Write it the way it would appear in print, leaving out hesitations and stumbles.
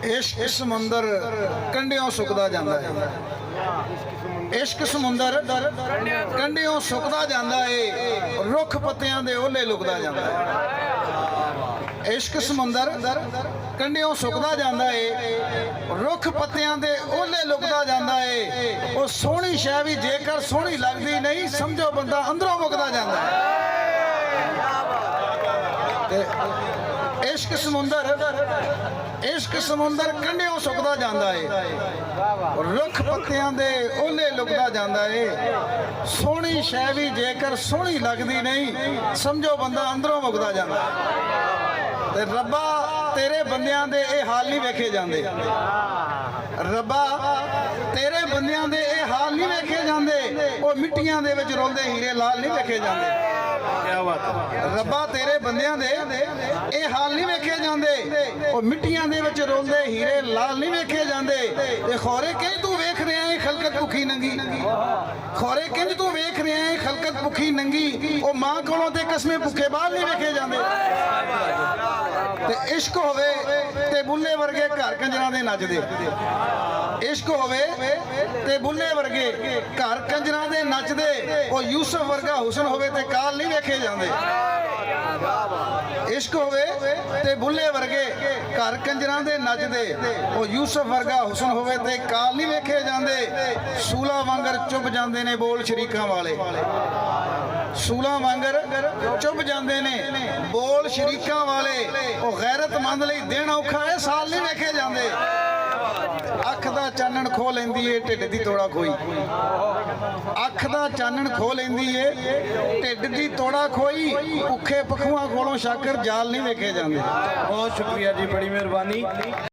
इश्क समुंदर कंढियों सुकदा जांदा है। इश्क समुंदर कंढियों सुकदा जांदा है, रुख पत्तियां दे ओले लुकदा जांदा है। इश्क समुंदर कंढियों सुकदा जांदा है, रुख पत्तियां दे ओले लुकदा जांदा है। वो सोहनी शै भी जेकर सोहनी लगदी नहीं, समझो बंदा अंदरों मुकदा जांदा है। इश्क समुंदर कंढियों सुकदा जांदा है, रुख पत्तियां दे ओले लुकदा जांदा है। सोहनी शै भी जेकर सोहनी लगदी नहीं, समझो बंदा अंदरों मुकदा जांदा है। ते रब्बा तेरे बंदियां दे ए हाल नहीं वेखे जांदे, रब्बा तेरे बंदियां दे ए हाल नहीं वेखे जांदे। ओ मिट्टियां दे विच रोलदे हीरे लाल नहीं वेखे जांदे। क्या बात है। रब्बा तेरे बंदियां दे ए हाल नहीं वेखे जांदे, ओ मिट्टियां दे विच रोलदे हीरे लाल नहीं वेखे जांदे। ते खौरे किंज तू वेख रहा है खलकत भुखी नंगी, खौरे किंज तू वेख रहा है खलकत भुखी नंगी। ओ मां कोलों ते कसमें भुखे बाल नहीं वेखे जांदे। ते इश्क होवे ते बुल्ले वर्गे घर कंजरां दे नचदे, इश्क होवे ते बुल्ले वर्गे घर कंजरां दे नचदे। ओ यूसुफ वर्गा हुसन होवे ते काल नहीं वेखे जांदे। इश्क होवे ते बुल्ले वर्गे घर कंजरां दे नचदे। ओ यूसुफ वर्गा हुसन होवे ते काल नहीं वेखे जांदे। सूला वांगर चुभ जांदे ने बोल शरीकां वाले, सूला वांगर चुभ जांदे ने बोल शरीकां वाले। ओ गैरतमंद लई दिन औखा है, साल नहीं वेखे जांदे। अख दा चानण खो लैंदी है ढिड दी तोड़ा खोई, अख दा चानण खो लैंदी है ढिड दी तोड़ा खोई। भुखे पखुआं कोलों शाकर जाल नहीं वेखे जांदे। बहुत शुक्रिया जी, बड़ी मेहरबानी।